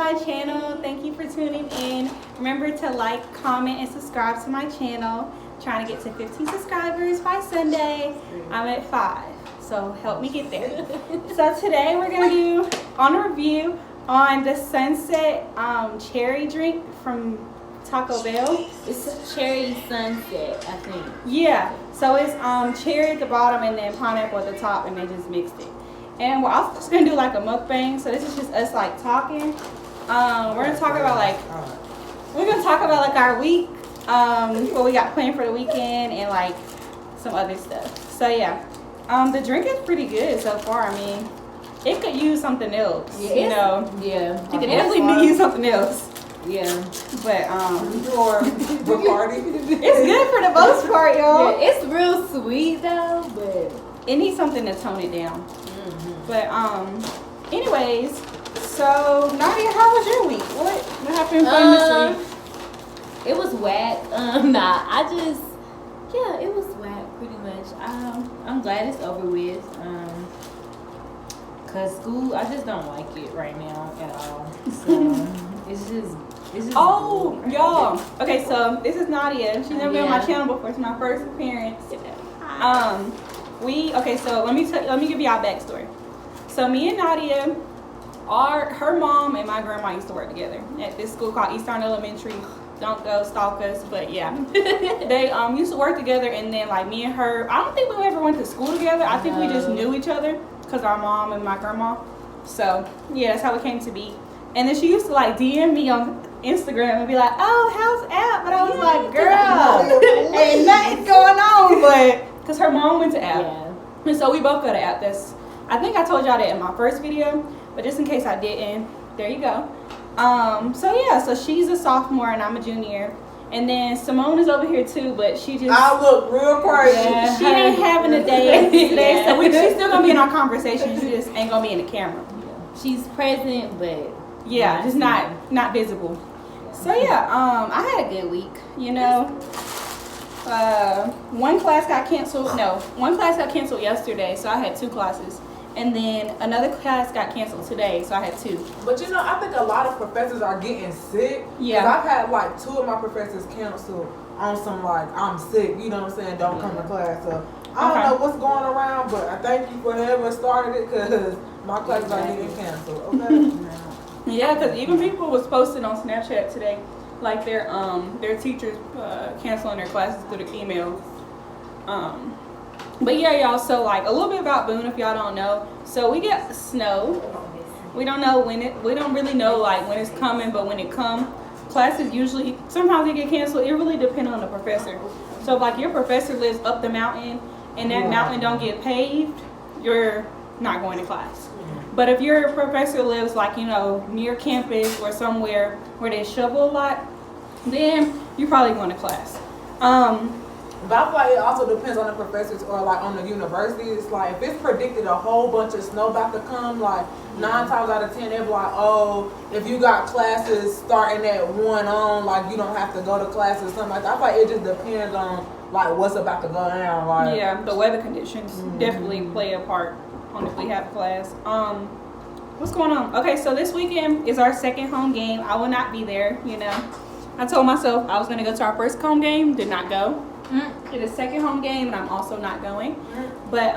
my channel. Thank you for tuning in. Remember to like, comment, and subscribe to my channel. Trying to get to 15 subscribers by Sunday. I'm at 5, so help me get there. So today we're gonna do a review on the Sunset cherry drink from Taco Bell. It's cherry sunset, I think. Yeah, so it's cherry at the bottom and then pineapple at the top, and they just mixed it. And we're also just gonna do like a mukbang. So this is just us like talking. We're gonna talk about like our week, what we got planned for the weekend, and like some other stuff. So yeah, the drink is pretty good so far. I mean, it could use something else. Yeah, you know. Yeah. You could definitely use something else. Yeah. But or Bacardi. it's good for the most part, y'all. Yeah, it's real sweet though, but it needs something to tone it down. But anyways, so Nadia, how was your week? What happened fun this week? it was whack. It was whack pretty much. I'm glad it's over with. Cause school, I just don't like it right now at all. So it's just. Oh, y'all. Okay, so this is Nadia. She's never been on my channel before. It's my first appearance. So let me give y'all a backstory. So me and Nadia, her mom and my grandma used to work together at this school called Eastern Elementary. Don't go stalk us, but yeah. They used to work together, and then like me and her, I don't think we ever went to school together. I think we just knew each other because our mom and my grandma. So yeah, that's how it came to be. And then she used to like DM me on Instagram and be like, "Oh, how's App?" But I was like, "Girl, ain't nothing going on." But because her mom went to App, and so we both go to App. I think I told y'all that in my first video, but just in case I didn't, there you go. So she's a sophomore and I'm a junior. And then Simone is over here too, but she just... I look real crazy. Yeah, she ain't having a day today, so she's still going to be in our conversation. She just ain't going to be in the camera. She's present, but... Yeah, just not visible. So yeah, I had a good week, you know. One class got canceled yesterday, so I had 2 classes. And then another class got canceled today, so I had 2. But you know, I think a lot of professors are getting sick. Yeah. 'Cause I've had like 2 of my professors cancel on some like, I'm sick, you know what I'm saying, don't come to class. So I don't know what's going around, but I thank you for whoever started it, because my classes are getting canceled, okay? Yeah, because even people was posting on Snapchat today, like their teachers canceling their classes through the emails. But yeah, y'all, so like a little bit about Boone if y'all don't know. So we get snow. We don't know we don't really know like when it's coming, but when it comes, classes usually, sometimes they get canceled. It really depends on the professor. So if like your professor lives up the mountain and that mountain don't get paved, you're not going to class. But if your professor lives like, you know, near campus or somewhere where they shovel a lot, then you're probably going to class. But I feel like it also depends on the professors or like on the university. It's like if it's predicted a whole bunch of snow about to come, like 9 times out of 10 they'll be like, oh, if you got classes starting at 1 on, like you don't have to go to class or something like that. I feel like it just depends on like what's about to go down. Like yeah, the weather conditions definitely play a part on if we have class. What's going on? Okay, so this weekend is our second home game. I will not be there, you know. I told myself I was gonna go to our first home game, did not go. It is second home game, and I'm also not going. But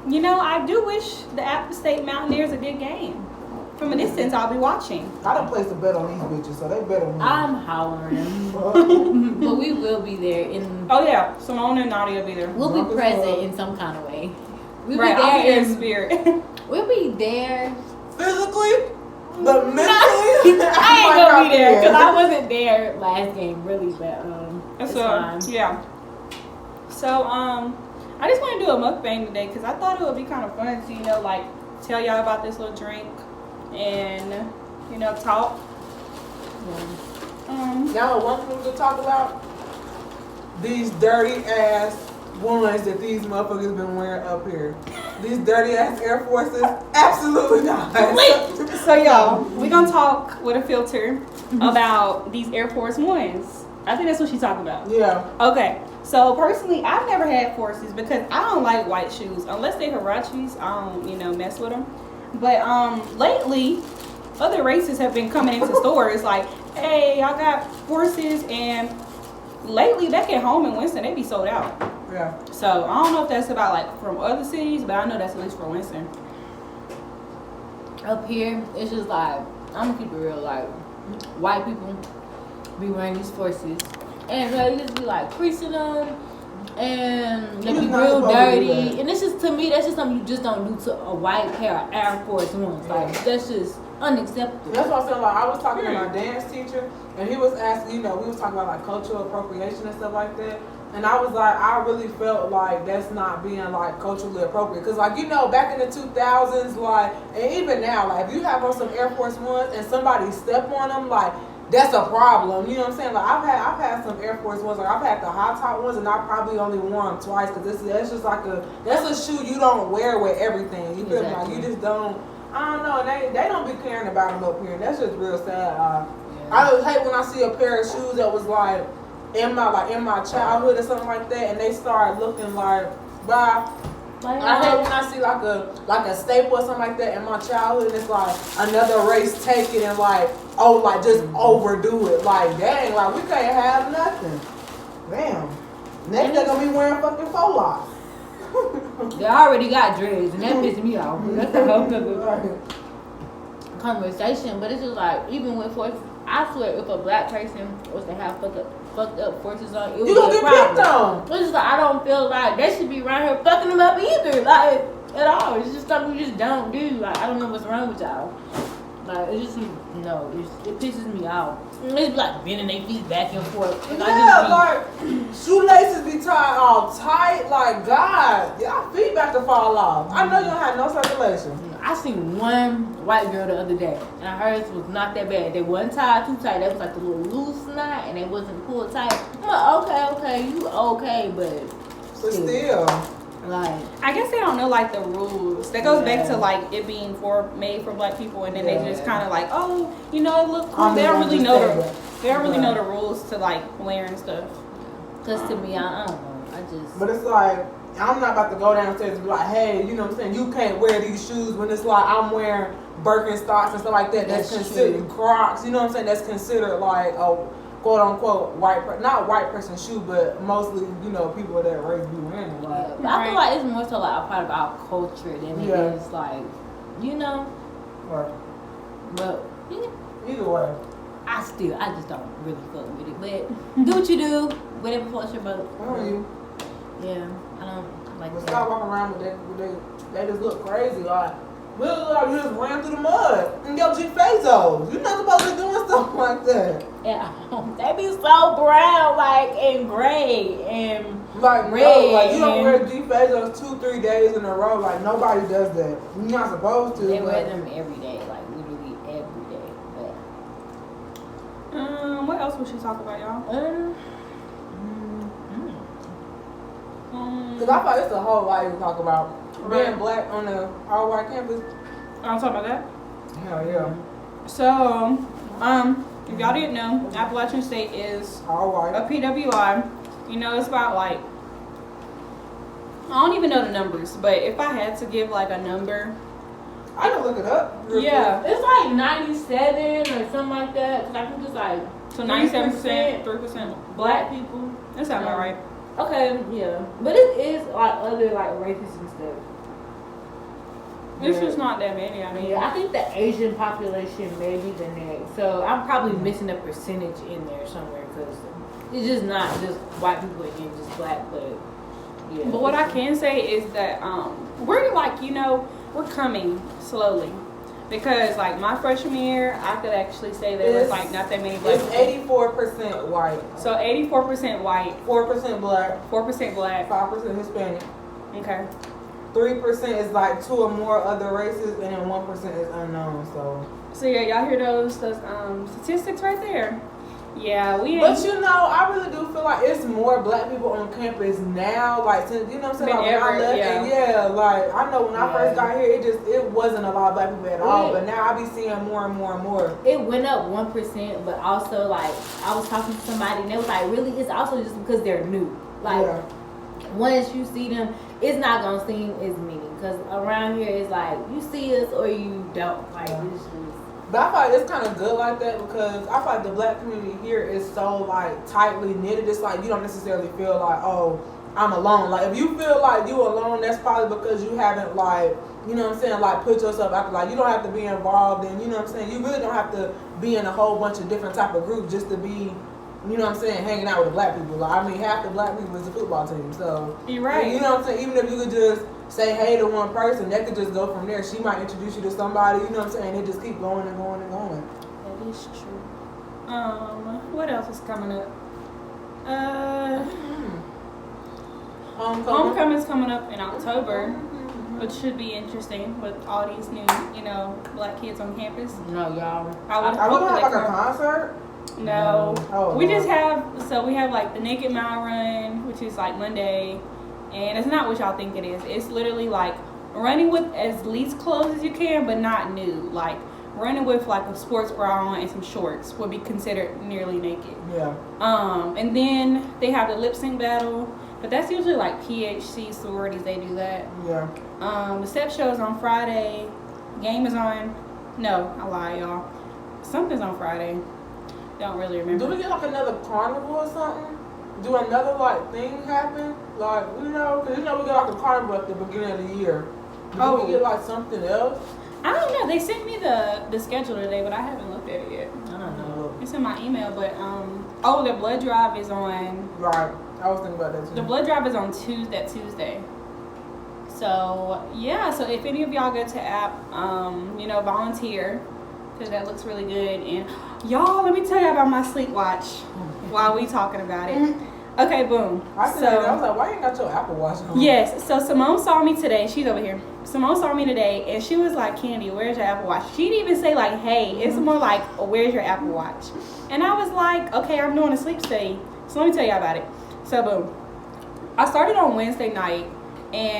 you know, I do wish the App State Mountaineers a good game. From a distance, I'll be watching. I done placed a bet on these bitches, so they better win. I'm hollering. But we will be there Oh yeah, Simone and Nadia will be there. We'll be present in some kind of way. We'll right, be there I'll be there in spirit. We'll be there physically, but mentally, I ain't gonna be there because I wasn't there last game really, but it's fine. Yeah. So I just want to do a mukbang today because I thought it would be kind of fun to, you know, like tell y'all about this little drink and, you know, talk. Y'all want to talk about these dirty ass ones that these motherfuckers been wearing up here. These dirty ass Air Forces, absolutely not. So y'all, we're gonna talk with a filter about these Air Force Ones. I think that's what she's talking about. Yeah. Okay. So personally, I've never had Forces because I don't like white shoes unless they're Hirachis. I don't, you know, mess with them. But lately, other races have been coming into stores like, hey, I got forces, and lately back at home in Winston, they be sold out. Yeah. So I don't know if that's about like from other cities, but I know that's at least for Winston. Up here, it's just like, I'm gonna keep it real, like, white people be wearing these forces, and they just be like creasing them, and they be real dirty, and it's just, to me, that's just something you just don't do to a white pair of Air Force Ones. Like, that's just unacceptable. That's what I'm saying. Like, I was talking to my dance teacher, and he was asking, we was talking about like cultural appropriation and stuff like that. And I was like, I really felt like that's not being like culturally appropriate. Cause like, back in the 2000s, like, and even now, like if you have on some Air Force Ones and somebody step on them, like, that's a problem. You know what I'm saying? Like I've had some Air Force Ones, like I've had the high top ones, and I probably only wore them twice. Cause that's just like that's a shoe you don't wear with everything. You feel me? Like you just don't, I don't know, and they don't be caring about them up here. That's just real sad. I always hate when I see a pair of shoes that was like, in my childhood or something like that, and they start looking like, bye. I hate when I see like a staple or something like that in my childhood, and it's like another race take it and like, oh, like just overdo it. Like, dang, like we can't have nothing. Damn. Next they're gonna be wearing fucking faux locks. They already got dreads, and that pisses me off. That's a whole other conversation. But it's just like, even with forces, I swear, if a black person was to have fucked up forces on, it would be a problem. It's just like, I don't feel like they should be around here fucking them up either, like, at all. It's just something you just don't do. Like, I don't know what's wrong with y'all. Like, it just, no, it pisses me off. It's like bending their feet back and forth. And like shoelaces be tied all tight. Like, God, y'all feet about to fall off. I know you don't have no circulation. I seen one white girl the other day, and hers was not that bad. They wasn't tied too tight. They was like a little loose knot, and they wasn't pulled tight. I'm like, okay, you okay, but still. Like, I guess they don't know like the rules. That goes back to like it being made for black people, and then they just kind of like, oh, it look cool. They don't really know the rules to like wearing stuff. Cause to me, I don't know. But it's like, I'm not about to go downstairs and be like, hey, you know what I'm saying? You can't wear these shoes when it's like I'm wearing Birkenstocks and stuff like that. That's considered Crocs. You know what I'm saying? That's considered like a quote unquote not white person shoe, but mostly people of that race be wearing it. Like, but I feel like it's more so like a part of our culture than it is like, Right. But either way, I just don't really fuck with it. But do what you do, whatever floats your boat. Yeah, I don't like that. Stop walking around with that. They just look crazy. Like, we look like you just ran through the mud in your G Bezos. You're not supposed to be doing stuff like that. Yeah, they be so brown, like, and gray and like red. No, like you don't wear G Bezos 2-3 days in a row. Like nobody does that. You're not supposed to. They wear them every day, like literally every day. But what else would she talk about, y'all? Because I thought it's a whole lot to talk about. Being black on the all-white campus. I'll talk about that. Hell yeah. So, if y'all didn't know, Appalachian State is all white. A PWI. It's about like, I don't even know the numbers, but if I had to give like a number, I can look it up. Yeah. It's like 97 or something like that. Cause I think it's like, so 97%, 3% black people. That sounds about right. Okay, yeah. But it is like other like races and stuff. It's just not that many. I mean, I think the Asian population may be the next. So I'm probably missing a percentage in there somewhere because it's just not just white people and just black, but yeah. But what I can say is that we're like, we're coming slowly. Because like my freshman year, I could actually say there was like not that many black people. It's 84% white. So 84% white, 4% black, 4% black, 5% Hispanic. Okay. 3% is like 2 or more other races, and then 1% is unknown. So yeah, y'all hear those statistics right there? Yeah, we. But I really do feel like it's more black people on campus now. Like, since, what I'm saying? Like, when I left, and like I know when I first got here, it wasn't a lot of black people at all. But now I be seeing more and more and more. It went up 1%, but also like I was talking to somebody, and they was like, really, it's also just because they're new. Like, once you see them, it's not gonna seem as many because around here it's like you see us or you don't. Like, it's just. But I feel like it's kind of good like that because I feel like the black community here is so like tightly knitted. It's like you don't necessarily feel like, oh, I'm alone. Like if you feel like you alone, that's probably because you haven't like, you know what I'm saying, like put yourself out there. Like you don't have to be involved in, you know what I'm saying, you really don't have to be in a whole bunch of different type of groups just to be, you know what I'm saying, hanging out with the black people. Like I mean, half the black people is the football team. So You're right. you know what I'm saying. Even if you could just say hey to one person, that could just go from there. She might introduce you to somebody. You know what I'm saying. It just keep going and going and going. That is true. What else is coming up? Homecoming's coming up in October, which should be interesting with all these new, you know, black kids on campus. No, y'all. Are we gonna have like a concert? No. Oh, we no. just have, we have like the Naked Mile Run, which is like Monday, and it's not what y'all think it is. It's literally like running with as least clothes as you can, but not nude. Like running with like a sports bra on and some shorts would be considered nearly naked. Yeah. And then they have the lip sync battle, but that's usually like PHC sororities, they do that. Yeah. The step show is on Friday. Game is on, no, I lie, y'all. Something's on Friday. Don't really remember. Do we get like another carnival or something? Do another like thing happen? Like, you know, because you know we get like a carnival at the beginning of the year. Do we get like something else? I don't know. They sent me the schedule today, but I haven't looked at it yet. I don't know. It's in my email, but the blood drive is on. Right. I was thinking about that too. The blood drive is on Tuesday. So yeah. So if any of y'all go to app, you know, volunteer, because that looks really good. And y'all, let me tell you about my sleep watch while we talking about it. Okay, boom. I was like, why you ain't got your Apple Watch on? Yes, so Simone saw me today. She's over here. Simone saw me today, and she was like, Candy, where's your Apple Watch? She didn't even say, like, hey. It's more like, where's your Apple Watch? And I was like, okay, I'm doing a sleep study. So let me tell you about it. So, boom. I started on Wednesday night, and